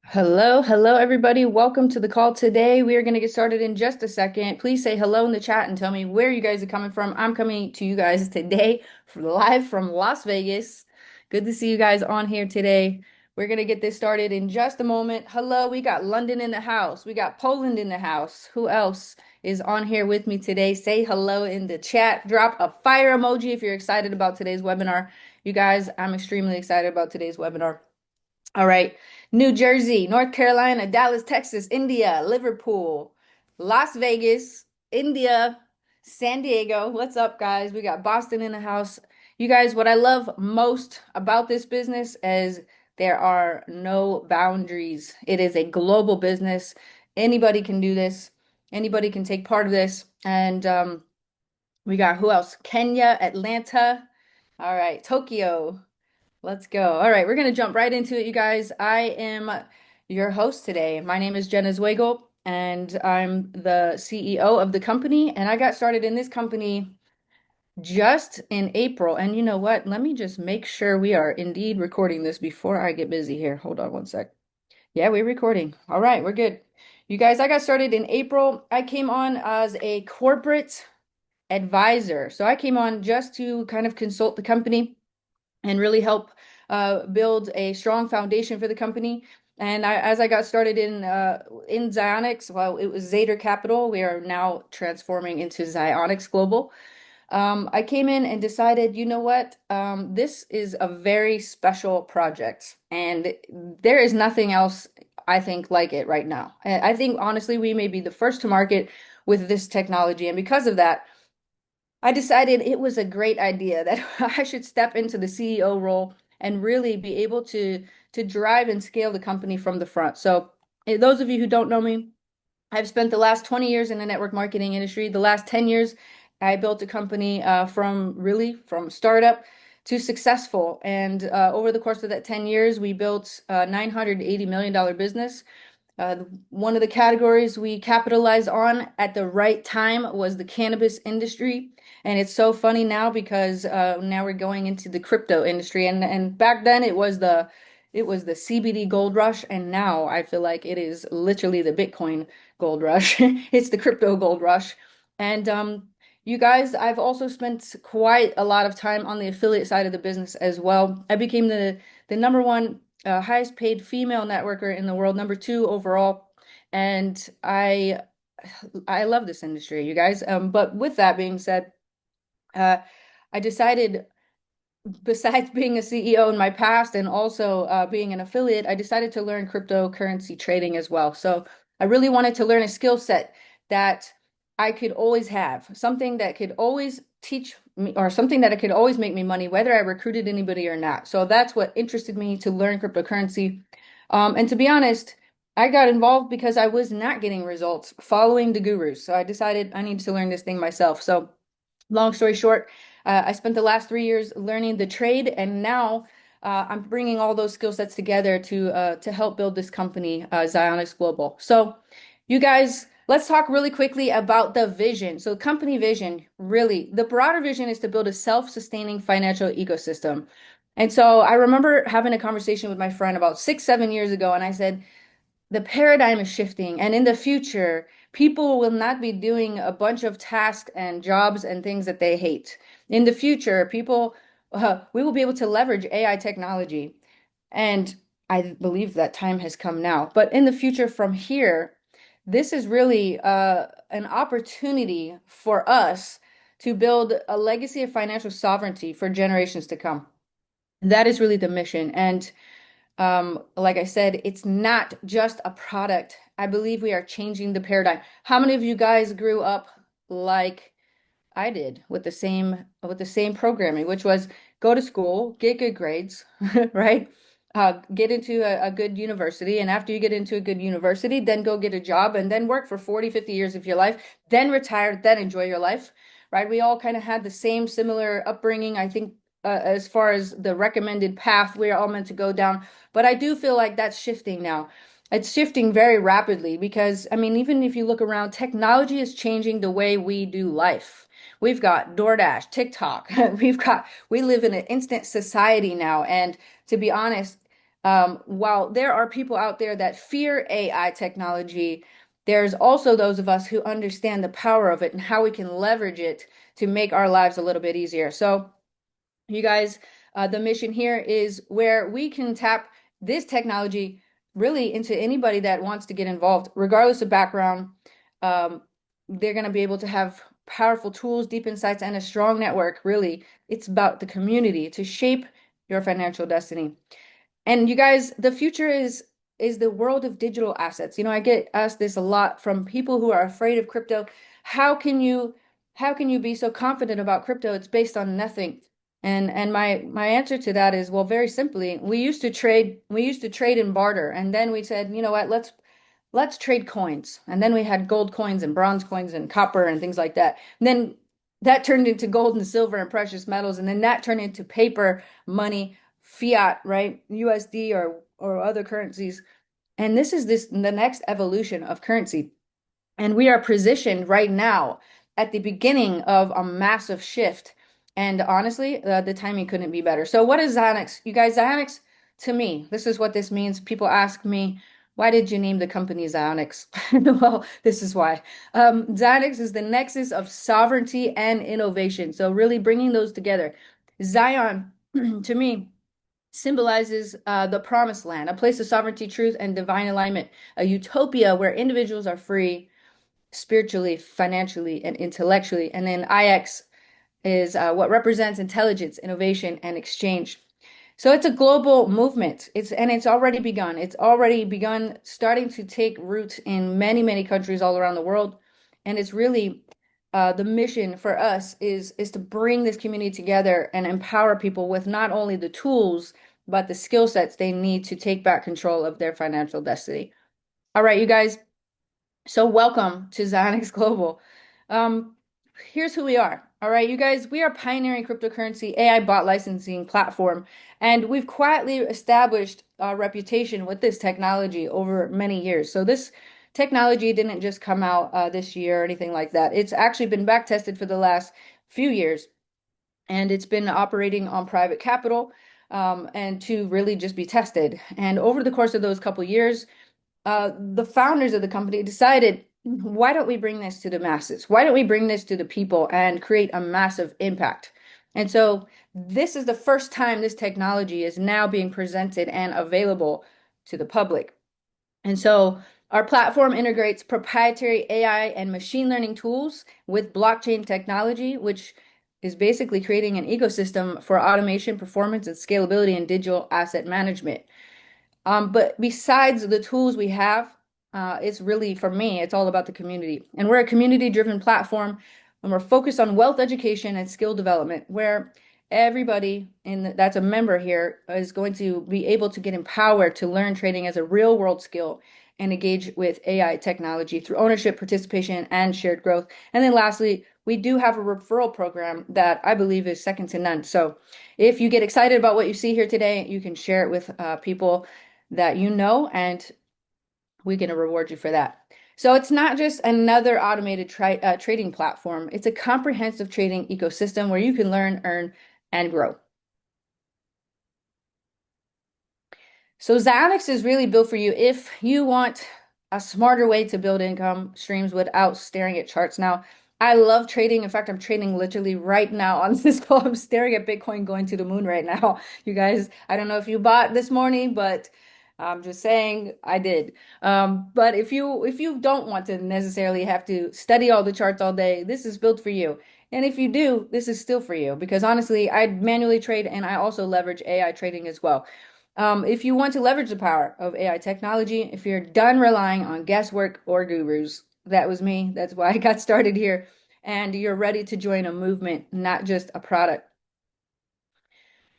Hello, everybody. Welcome to the call today. We are going to get started in just a second. Please say hello in the chat and tell me where you guys are coming from. I'm coming to you guys today live from Las Vegas. Good to see you guys on here today. We're going to get this started in just a moment. Hello, we got London in the house. We got Poland in the house. Who else is on here with me today? Say hello in the chat. Drop a fire emoji if you're excited about today's webinar. You guys, I'm extremely excited about today's webinar. All right. New Jersey, North Carolina, Dallas, Texas, India, Liverpool, Las Vegas, India, San Diego. What's up, guys? We got Boston in the house. You guys, what I love most about this business is there are no boundaries. It is a global business. Anybody can do this. Anybody can take part of this. And we got who else? Kenya, Atlanta. All right, Tokyo. Let's go. All right, we're going to jump right into it, you guys. I am your host today. My name is Jenna Zwagil, and I'm the CEO of the company. And I got started in this company just in April. And you know what? Let me just make sure we are indeed recording this before I get busy here. Hold on one sec. Yeah, we're recording. All right, we're good. You guys, I got started in April. I came on as a corporate advisor. So I came on just to kind of consult the company and really help build a strong foundation for the company. And as I got started in Zionix, well, it was Zader Capital. We are now transforming into Zionix Global. I came in and decided, you know what? This is a very special project, and there is nothing else I think like it right now. I think honestly, we may be the first to market with this technology, and because of that, I decided it was a great idea that I should step into the CEO role and really be able to drive and scale the company from the front. So, those of you who don't know me, I've spent the last 20 years in the network marketing industry. The last 10 years, I built a company from startup to successful. And over the course of that 10 years, we built a $980 million business. One of the categories we capitalized on at the right time was the cannabis industry. And it's so funny now because now we're going into the crypto industry. And back then it was the CBD gold rush, and now I feel like it is literally the Bitcoin gold rush. It's the crypto gold rush. And you guys, I've also spent quite a lot of time on the affiliate side of the business as well. I became the number one highest paid female networker in the world, number two overall. And I love this industry, you guys. But with that being said, uh, I decided, besides being a CEO in my past and also being an affiliate, I decided to learn cryptocurrency trading as well. So I really wanted to learn a skill set that I could always have, something that could always teach me, or something that could always make me money, whether I recruited anybody or not. So that's what interested me to learn cryptocurrency. And to be honest, I got involved because I was not getting results following the gurus. So I decided I need to learn this thing myself. So long story short, I spent the last 3 years learning the trade, and now I'm bringing all those skill sets together to help build this company, Zionix Global. So, you guys, let's talk really quickly about the vision. So, company vision, really, the broader vision is to build a self-sustaining financial ecosystem. And so, I remember having a conversation with my friend about 6, 7 years ago, and I said, the paradigm is shifting, and in the future, people will not be doing a bunch of tasks and jobs and things that they hate. In the future, we will be able to leverage AI technology, and I believe that time has come now. But in the future, from here, this is really an opportunity for us to build a legacy of financial sovereignty for generations to come. That is really the mission. And like I said, it's not just a product. I believe we are changing the paradigm. How many of you guys grew up like I did with the same programming, which was go to school, get good grades, right? Get into a good university, and after you get into a good university, then go get a job and then work for 40, 50 years of your life, then retire, then enjoy your life, right? We all kind of had the same similar upbringing. I think as far as the recommended path we're all meant to go down. But I do feel like that's shifting now. It's shifting very rapidly because, I mean, even if you look around, technology is changing the way we do life. We've got DoorDash, TikTok. We live in an instant society now. And to be honest, While there are people out there that fear AI technology, there's also those of us who understand the power of it and how we can leverage it to make our lives a little bit easier. So, you guys, the mission here is where we can tap this technology really into anybody that wants to get involved, regardless of background. Um, they're going to be able to have powerful tools, deep insights, and a strong network. Really, it's about the community to shape your financial destiny. And you guys, the future is the world of digital assets. I get asked this a lot from people who are afraid of crypto. How can you how can you be so confident about crypto? It's based on nothing. And my answer to that is, well, very simply, we used to trade and barter, and then we said, you know what, let's trade coins. And then we had gold coins and bronze coins and copper and things like that. And then that turned into gold and silver and precious metals, and then that turned into paper money, fiat, right? USD or other currencies. And this is the next evolution of currency. And we are positioned right now at the beginning of a massive shift. And honestly, the timing couldn't be better. So, what is Zionix? You guys, Zionix, to me, this is what this means. People ask me, why did you name the company Zionix? Well, this is why. Zionix is the nexus of sovereignty and innovation. So, really bringing those together. Zion, to me, symbolizes the promised land, a place of sovereignty, truth, and divine alignment, a utopia where individuals are free spiritually, financially, and intellectually. And then IX is what represents intelligence, innovation, and exchange. So it's a global movement. It's already begun. It's already begun starting to take root in many, many countries all around the world. And it's really the mission for us is to bring this community together and empower people with not only the tools, but the skill sets they need to take back control of their financial destiny. All right, you guys, so welcome to Zionix Global. Um, Here's who we are. All right, you guys, we are pioneering cryptocurrency AI bot licensing platform, and we've quietly established our reputation with this technology over many years. So this technology didn't just come out this year or anything like that. It's actually been back tested for the last few years, and it's been operating on private capital, and to really just be tested. And over the course of those couple years, the founders of the company decided, why don't we bring this to the masses? Why don't we bring this to the people and create a massive impact? And so this is the first time this technology is now being presented and available to the public. And so our platform integrates proprietary AI and machine learning tools with blockchain technology, which is basically creating an ecosystem for automation, performance, and scalability in digital asset management. But besides the tools we have, it's really, for me, it's all about the community. And we're a community-driven platform, and we're focused on wealth education and skill development, where everybody that's a member here is going to be able to get empowered to learn trading as a real-world skill and engage with AI technology through ownership, participation, and shared growth. And then lastly, we do have a referral program that I believe is second to none. So if you get excited about what you see here today, you can share it with people that you know, and we're going to reward you for that. So it's not just another automated trading platform. It's a comprehensive trading ecosystem where you can learn, earn, and grow. So Zionix is really built for you if you want a smarter way to build income streams without staring at charts. Now, I love trading. In fact, I'm trading literally right now on this call. I'm staring at Bitcoin going to the moon right now. You guys, I don't know if you bought this morning, but I'm just saying I did. But if you don't want to necessarily have to study all the charts all day, this is built for you. And if you do, this is still for you because honestly, I manually trade and I also leverage AI trading as well. If you want to leverage the power of AI technology, if you're done relying on guesswork or gurus, that was me. That's why I got started here. And you're ready to join a movement, not just a product.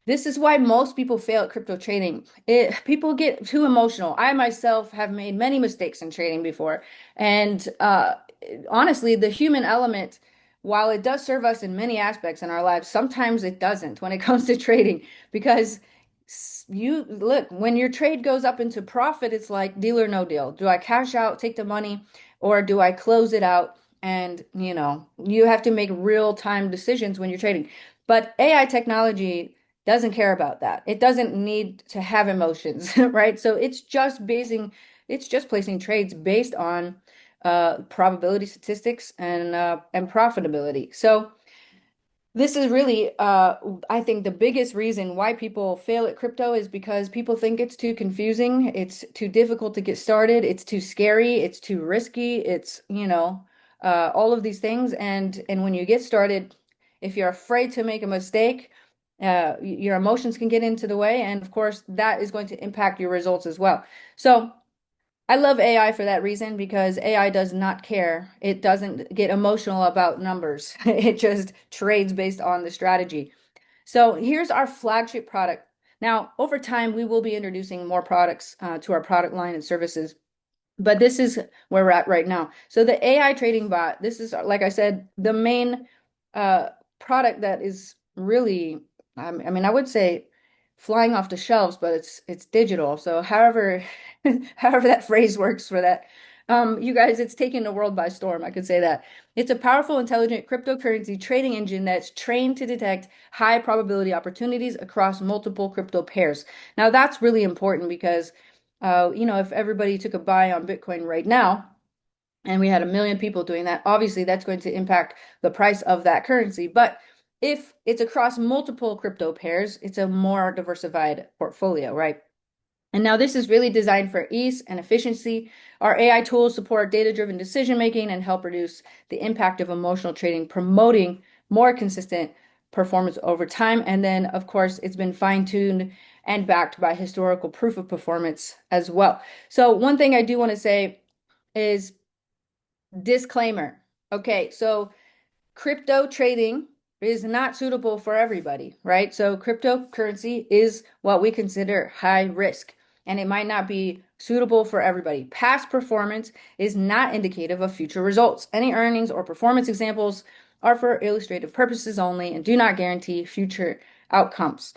This is why most people fail at crypto trading. People get too emotional. I myself have made many mistakes in trading before. And honestly, the human element, while it does serve us in many aspects in our lives, sometimes it doesn't when it comes to trading. Because you look, when your trade goes up into profit, it's like deal or no deal. Do I cash out, take the money, or do I close it out? And you have to make real time decisions when you're trading. But AI technology doesn't care about that. It doesn't need to have emotions, right? So it's just placing trades based on probability statistics and profitability. So this is really, I think, the biggest reason why people fail at crypto is because people think it's too confusing, it's too difficult to get started, it's too scary, it's too risky, all of these things. And when you get started, if you're afraid to make a mistake, your emotions can get into the way, and of course, that is going to impact your results as well. So I love AI for that reason because AI does not care. It doesn't get emotional about numbers. It just trades based on the strategy. So here's our flagship product. Now, over time, we will be introducing more products to our product line and services. But this is where we're at right now. So the AI trading bot, this is, like I said, the main uh, product that is really, I mean, I would say flying off the shelves, but it's digital. So however, however that phrase works for that, you guys, it's taking the world by storm. I could say that. It's a powerful, intelligent cryptocurrency trading engine that's trained to detect high probability opportunities across multiple crypto pairs. Now that's really important because if everybody took a buy on Bitcoin right now, and we had a million people doing that, obviously that's going to impact the price of that currency. But if it's across multiple crypto pairs, it's a more diversified portfolio, right? And now this is really designed for ease and efficiency. Our AI tools support data-driven decision making and help reduce the impact of emotional trading, promoting more consistent performance over time. And then, of course, it's been fine-tuned and backed by historical proof of performance as well. So one thing I do want to say is disclaimer. Okay, so crypto trading is not suitable for everybody, right? So cryptocurrency is what we consider high risk, and it might not be suitable for everybody. Past performance is not indicative of future results. Any earnings or performance examples are for illustrative purposes only and do not guarantee future outcomes.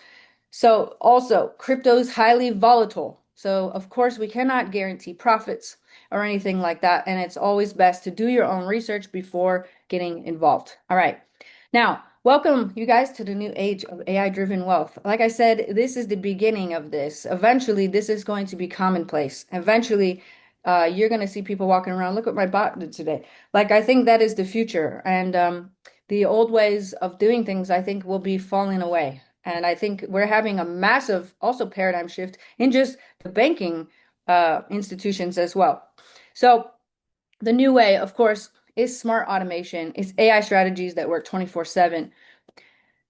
So also, crypto is highly volatile. So of course, we cannot guarantee profits or anything like that. And it's always best to do your own research before getting involved. All right. Now, welcome you guys to the new age of AI-driven wealth. Like I said, this is the beginning of this. Eventually, this is going to be commonplace. Eventually, you're going to see people walking around. Look what my bot did today. Like, I think that is the future. And the old ways of doing things, I think, will be falling away. And I think we're having a massive also paradigm shift in just the banking institutions as well. So the new way, of course, is smart automation, is AI strategies that work 24/7.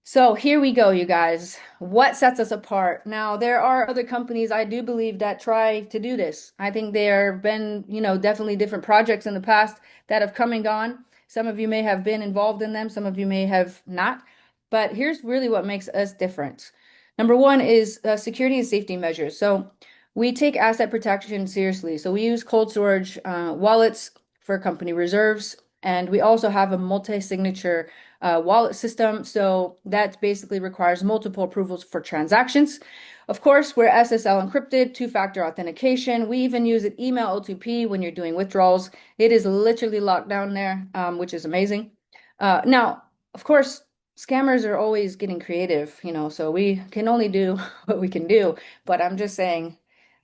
So here we go, you guys. What sets us apart? Now, there are other companies I do believe that try to do this. I think there have been, definitely different projects in the past that have come and gone. Some of you may have been involved in them, some of you may have not. But here's really what makes us different. Number one is security and safety measures. So we take asset protection seriously. So we use cold storage wallets for company reserves, and we also have a multi-signature wallet system. So that basically requires multiple approvals for transactions. Of course, we're SSL encrypted, two-factor authentication. We even use an email OTP when you're doing withdrawals. It is literally locked down there, which is amazing. Now, of course, scammers are always getting creative, so we can only do what we can do. But I'm just saying,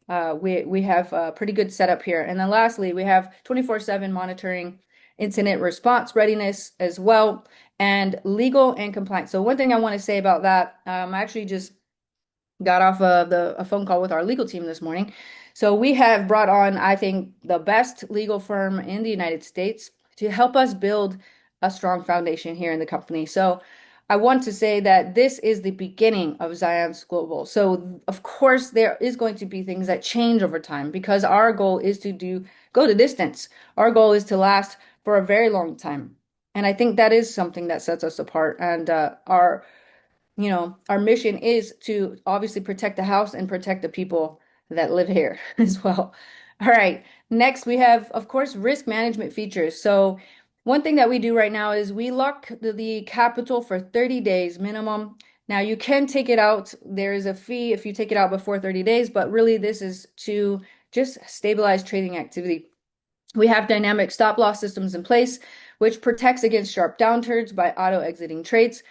we have a pretty good setup here. And then lastly, we have 24/7 monitoring, incident response readiness as well, and legal and compliance. So one thing I want to say about that, I actually just got off of a phone call with our legal team this morning. So we have brought on, I think, the best legal firm in the United States to help us build a strong foundation here in the company. So I want to say that this is the beginning of Zionix Global. So of course there is going to be things that change over time because our goal is to go the distance. Our goal is to last for a very long time. And I think that is something that sets us apart. And our mission is to obviously protect the house and protect the people that live here as well. All right. Next, we have, of course, risk management features. So one thing that we do right now is we lock the capital for 30 days minimum. Now you can take it out. There is a fee if you take it out before 30 days, but really this is to just stabilize trading activity. We have dynamic stop loss systems in place, which protects against sharp downturns by auto exiting trades.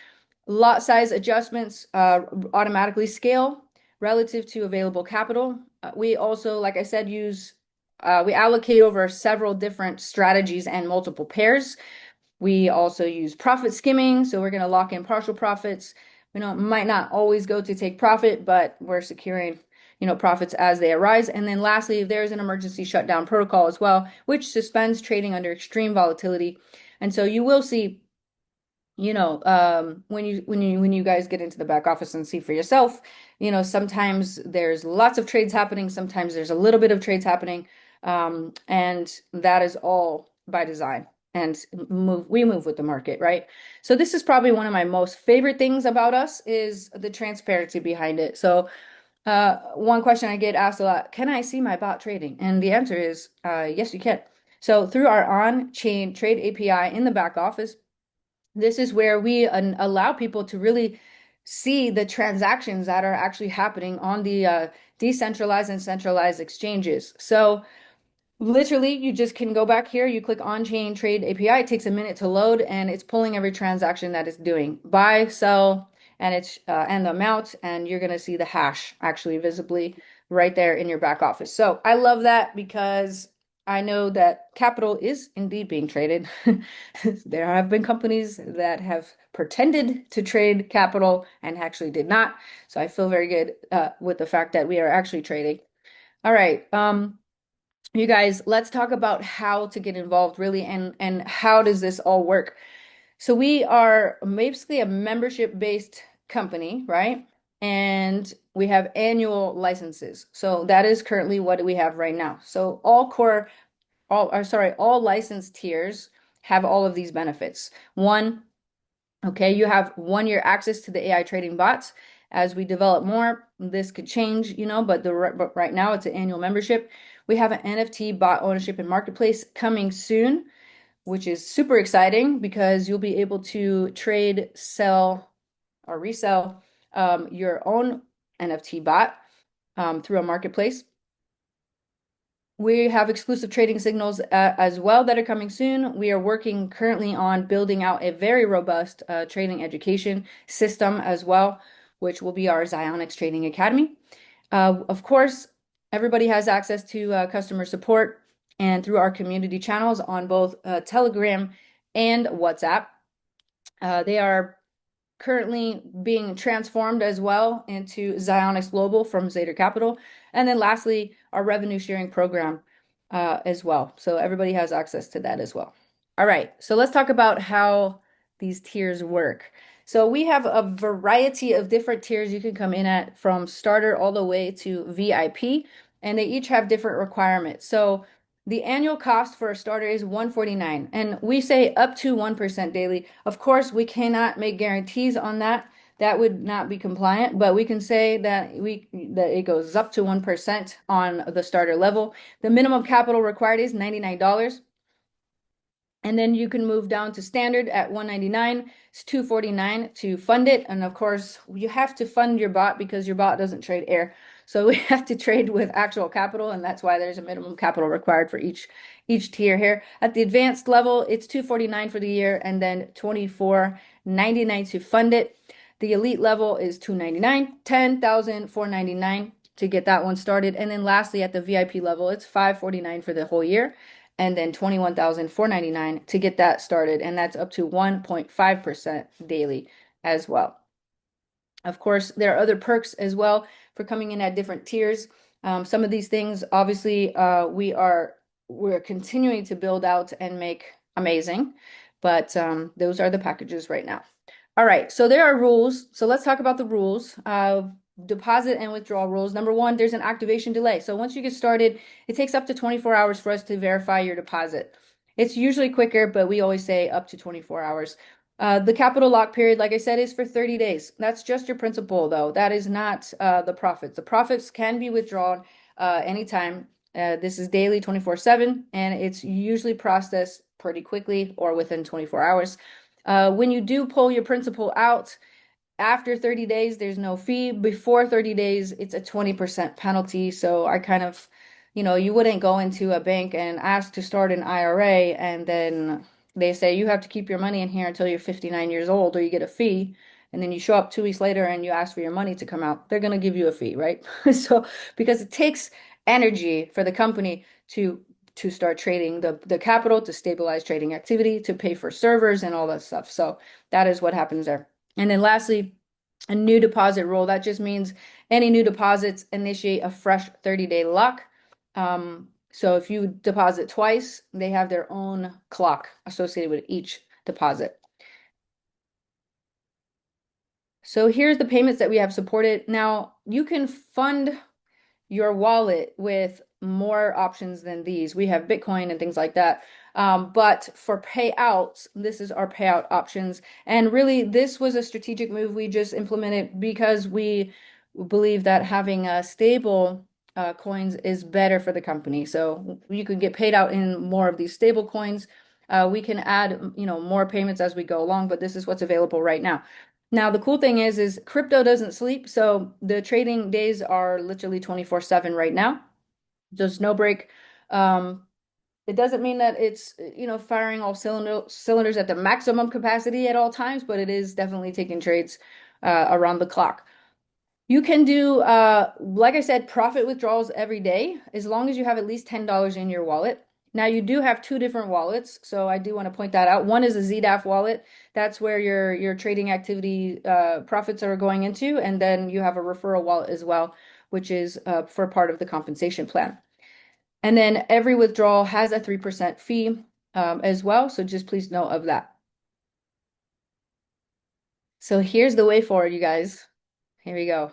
Lot size adjustments automatically scale relative to available capital. We also, like I said, we allocate over several different strategies and multiple pairs. We also use profit skimming, so we're going to lock in partial profits. We don't might not always go to take profit, but we're securing, profits as they arise. And then lastly, there's an emergency shutdown protocol as well, which suspends trading under extreme volatility. And so you will see, when you guys get into the back office and see for yourself, sometimes there's lots of trades happening, sometimes there's a little bit of trades happening, and that is all by design. And we move with the market, right? So this is probably one of my most favorite things about us is the transparency behind it. So one question I get asked a lot, can I see my bot trading? And the answer is yes, you can. So through our on-chain trade API in the back office, this is where we allow people to really see the transactions that are actually happening on the decentralized and centralized exchanges. So literally, you just can go back here, you click on-chain trade API, it takes a minute to load, and it's pulling every transaction that it's doing. Buy, sell, and the amount, and you're gonna see the hash actually visibly right there in your back office. So I love that because I know that capital is indeed being traded. There have been companies that have pretended to trade capital and actually did not. So I feel very good with the fact that we are actually trading. All right. You guys, let's talk about how to get involved really and how does this all work. So we are basically a membership-based company, right? And we have annual licenses. So that is currently what we have right now. So all licensed tiers have all of these benefits. One, okay, you have 1 year access to the AI trading bots. As we develop more, this could change, but right now it's an annual membership. We have an NFT bot ownership and marketplace coming soon, which is super exciting because you'll be able to trade, sell, or resell your own NFT bot through a marketplace. We have exclusive trading signals as well that are coming soon. We are working currently on building out a very robust trading education system as well, which will be our Zionix Trading Academy. Of course, everybody has access to customer support and through our community channels on both Telegram and WhatsApp. They are currently being transformed as well into Zionix Global from Zader Capital. And then lastly, our revenue sharing program as well. So everybody has access to that as well. All right, so let's talk about how these tiers work. So we have a variety of different tiers you can come in at from starter all the way to VIP, and they each have different requirements. So the annual cost for a starter is $149, and we say up to 1% daily. Of course, we cannot make guarantees on that. That would not be compliant, but we can say that it goes up to 1% on the starter level. The minimum capital required is $99. And then you can move down to standard at 199. It's 249 to fund it. And of course, you have to fund your bot because your bot doesn't trade air. So we have to trade with actual capital, and that's why there's a minimum capital required for each tier here. At the advanced level, it's 249 for the year and then 24.99 to fund it. The elite level is 299, 10,499 to get that one started. And then lastly, at the VIP level, it's 549 for the whole year and then 21,499 to get that started. And that's up to 1.5% daily as well. Of course, there are other perks as well for coming in at different tiers. Some of these things, obviously, we're continuing to build out and make amazing, but those are the packages right now. All right, so there are rules. So let's talk about the rules. Deposit and withdrawal rules. Number one, there's an activation delay. So once you get started, it takes up to 24 hours for us to verify your deposit. It's usually quicker, but we always say up to 24 hours. The capital lock period, like I said, is for 30 days. That's just your principal, though. That is not the profits. The profits can be withdrawn anytime. This is daily 24/7, and it's usually processed pretty quickly or within 24 hours. When you do pull your principal out, after 30 days, there's no fee. Before 30 days, it's a 20% penalty. So I kind of, you wouldn't go into a bank and ask to start an IRA and then they say you have to keep your money in here until you're 59 years old or you get a fee. and then you show up 2 weeks later and you ask for your money to come out, they're going to give you a fee, right? So because it takes energy for the company to start trading the capital, to stabilize trading activity, to pay for servers and all that stuff. So that is what happens there. And then lastly, a new deposit rule. That just means any new deposits initiate a fresh 30-day lock. So if you deposit twice, they have their own clock associated with each deposit. So here's the payments that we have supported. Now you can fund your wallet with more options than these. We have Bitcoin and things like that. But for payouts, this is our payout options. And really, this was a strategic move we just implemented because we believe that having a stable coins is better for the company. So you can get paid out in more of these stable coins. We can add, more payments as we go along, but this is what's available right now. Now, the cool thing is crypto doesn't sleep. So the trading days are literally 24/7 right now. There's no break. Um, it doesn't mean that it's, firing all cylinders at the maximum capacity at all times, but it is definitely taking trades around the clock. You can do, like I said, profit withdrawals every day, as long as you have at least $10 in your wallet. Now, you do have two different wallets, so I do want to point that out. One is a ZDAF wallet. That's where your trading activity profits are going into, and then you have a referral wallet as well, which is for part of the compensation plan. And then every withdrawal has a 3% fee as well, so just please note of that. So here's the way forward, you guys. Here we go.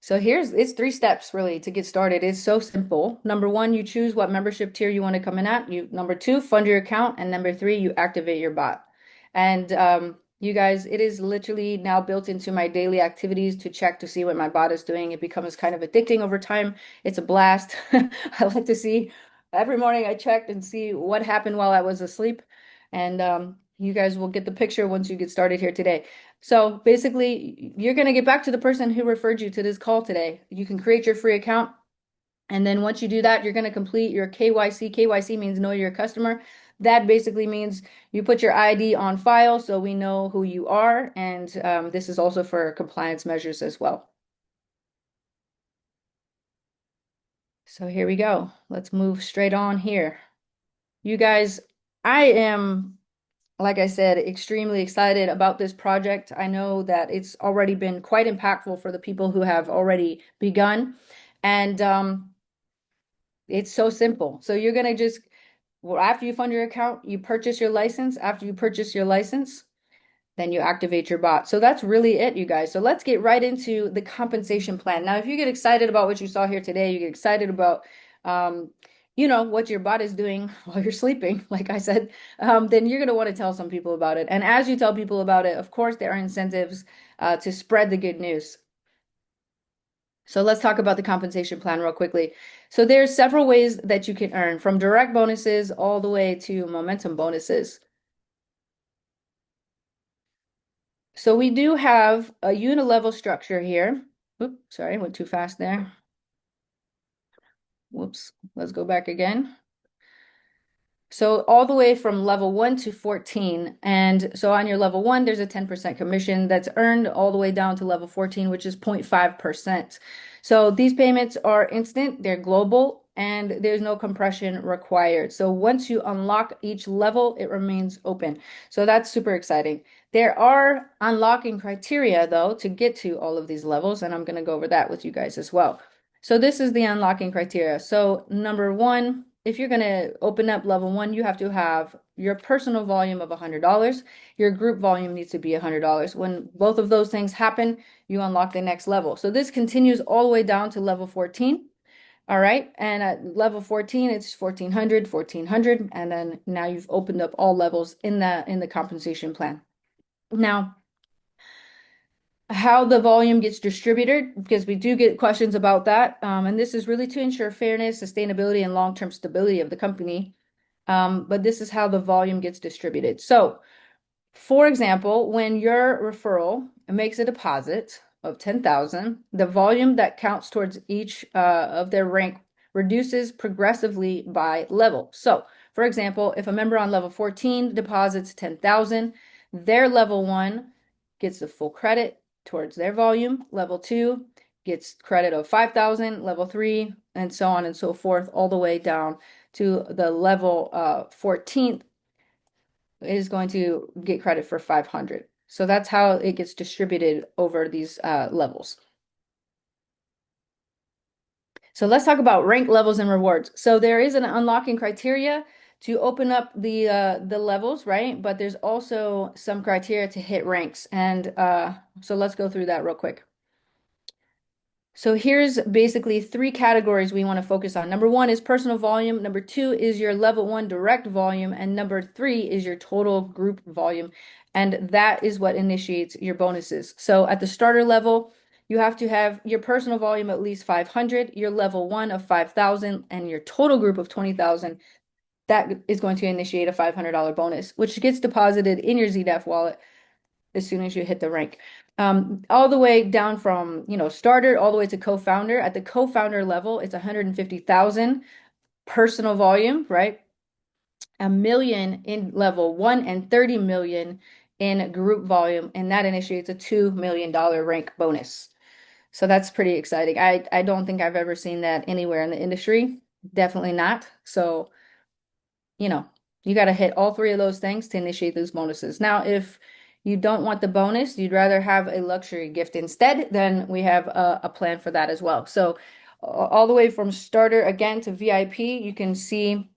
So it's 3 steps really to get started. It's so simple. Number one, you choose what membership tier you want to come in at. Number two, fund your account. And number three, you activate your bot. And you guys, it is literally now built into my daily activities to check to see what my bot is doing. It becomes kind of addicting over time. It's a blast. I like to see every morning I checked and see what happened while I was asleep. And you guys will get the picture once you get started here today. So basically, you're going to get back to the person who referred you to this call today. You can create your free account. And then once you do that, you're going to complete your KYC. KYC means know your customer. That basically means you put your ID on file so we know who you are. And this is also for compliance measures as well. So here we go. Let's move straight on here. You guys, I am, like I said, extremely excited about this project. I know that it's already been quite impactful for the people who have already begun. And it's so simple. So you're going to just, well, after you fund your account, you purchase your license. After you purchase your license, then you activate your bot. So that's really it, you guys. So let's get right into the compensation plan. Now, if you get excited about what you saw here today, you get excited about, what your bot is doing while you're sleeping, like I said, then you're going to want to tell some people about it. And as you tell people about it, of course, there are incentives to spread the good news. So let's talk about the compensation plan real quickly. So there's several ways that you can earn, from direct bonuses all the way to momentum bonuses. So we do have a unilevel structure here. Oops, sorry, I went too fast there. Whoops, let's go back again. So all the way from level 1 to 14. And so on your level 1, there's a 10% commission that's earned all the way down to level 14, which is 0.5%. So these payments are instant, they're global, and there's no compression required. So once you unlock each level, it remains open. So that's super exciting. There are unlocking criteria, though, to get to all of these levels, and I'm going to go over that with you guys as well. So this is the unlocking criteria. So number one, if you're going to open up level 1, you have to have your personal volume of $100. Your group volume needs to be $100. When both of those things happen, you unlock the next level. So this continues all the way down to level 14. All right. And at level 14, it's 1400, 1400. And then now you've opened up all levels in the compensation plan. Now, how the volume gets distributed, because we do get questions about that. And this is really to ensure fairness, sustainability, and long-term stability of the company. But this is how the volume gets distributed. So, for example, when your referral makes a deposit of 10,000, the volume that counts towards each of their rank reduces progressively by level. So, for example, if a member on level 14 deposits 10,000, their level 1 gets the full credit towards their volume. Level 2 gets credit of 5,000, level 3, and so on and so forth, all the way down to the level 14th is going to get credit for 500. So that's how it gets distributed over these levels. So let's talk about rank levels and rewards. So there is an unlocking criteria to open up the levels, right? But there's also some criteria to hit ranks. And so let's go through that real quick. So here's basically three categories we want to focus on. Number one is personal volume. Number two is your level one direct volume. And number three is your total group volume. And that is what initiates your bonuses. So at the starter level, you have to have your personal volume at least 500, your level one of 5,000, and your total group of 20,000. That is going to initiate a $500 bonus, which gets deposited in your ZDAF wallet as soon as you hit the rank. All the way down from, starter all the way to co-founder. At the co-founder level, it's 150,000 personal volume, right? A million in level one and 30 million in group volume, and that initiates a $2 million rank bonus. So that's pretty exciting. I don't think I've ever seen that anywhere in the industry. Definitely not. So, you got to hit all three of those things to initiate those bonuses. Now, if you don't want the bonus, you'd rather have a luxury gift instead, then we have a plan for that as well. So all the way from starter again to VIP, you can see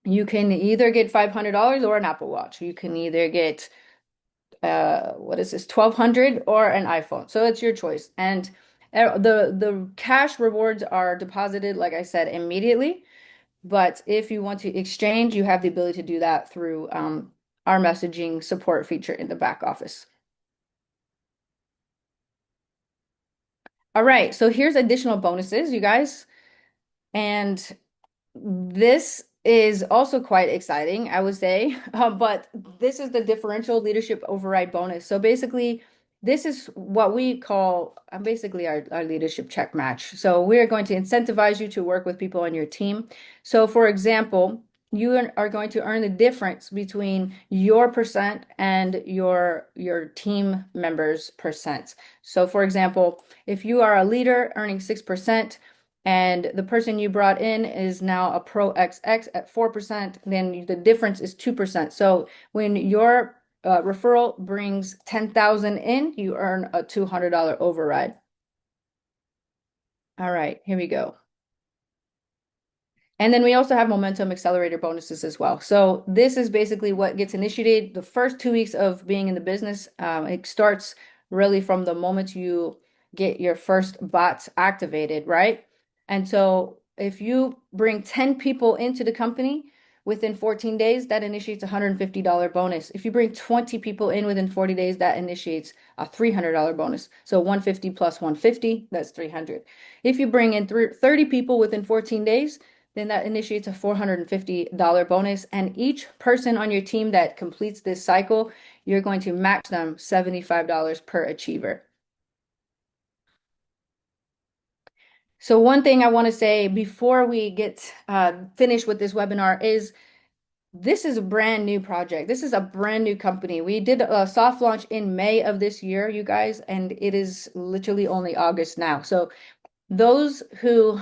you can either get $500 or an Apple Watch. You can either get what is this, 1,200 or an iPhone. So it's your choice. And the cash rewards are deposited, like I said, immediately. But if you want to exchange, you have the ability to do that through our messaging support feature in the back office. All right, so here's additional bonuses, you guys. And this is also quite exciting, I would say, but this is the differential leadership override bonus. So basically, this is what we call basically our leadership check match. So we're going to incentivize you to work with people on your team. So for example, you are going to earn the difference between your percent and your team members' percent. So for example, if you are a leader earning 6%, and the person you brought in is now a Pro XX at 4%, then the difference is 2%. So when your referral brings 10,000 in, you earn a $200 override. All right, here we go. And then we also have momentum accelerator bonuses as well. So this is basically what gets initiated the first 2 weeks of being in the business. It starts really from the moment you get your first bots activated, right? And so if you bring 10 people into the company within 14 days, that initiates a $150 bonus. If you bring 20 people in within 40 days, that initiates a $300 bonus. So 150 plus 150, that's 300. If you bring in 30 people within 14 days, then that initiates a $450 bonus. And each person on your team that completes this cycle, you're going to match them $75 per achiever. So one thing I want to say before we get finished with this webinar is this is a brand new project. This is a brand new company. We did a soft launch in May of this year, you guys, and it is literally only August now. So those who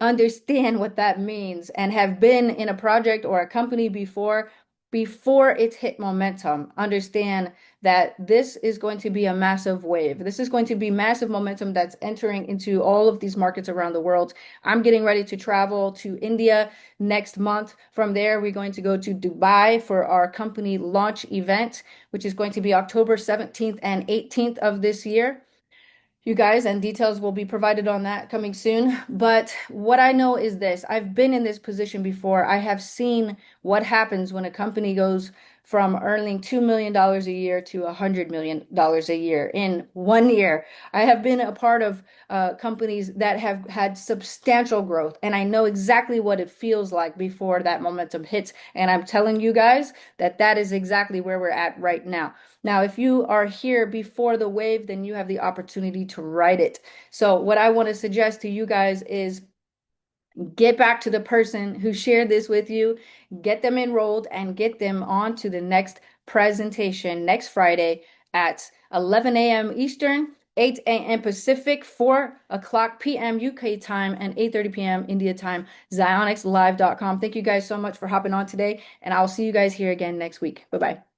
understand what that means and have been in a project or a company before it's hit momentum, understand that this is going to be a massive wave. This is going to be massive momentum that's entering into all of these markets around the world. I'm getting ready to travel to India next month. From there, we're going to go to Dubai for our company launch event, which is going to be October 17th and 18th of this year, you guys, and details will be provided on that coming soon. But what I know is this: I've been in this position before. I have seen what happens when a company goes from earning $2 million a year to $100 million a year in 1 year. I have been a part of companies that have had substantial growth, and I know exactly what it feels like before that momentum hits. And I'm telling you guys that that is exactly where we're at right now. Now, if you are here before the wave, then you have the opportunity to ride it. So what I want to suggest to you guys is get back to the person who shared this with you, get them enrolled, and get them on to the next presentation next Friday at 11 a.m. Eastern, 8 a.m. Pacific, 4 o'clock p.m. UK time, and 8:30 p.m. India time, zionixlive.com. Thank you guys so much for hopping on today, and I'll see you guys here again next week. Bye-bye.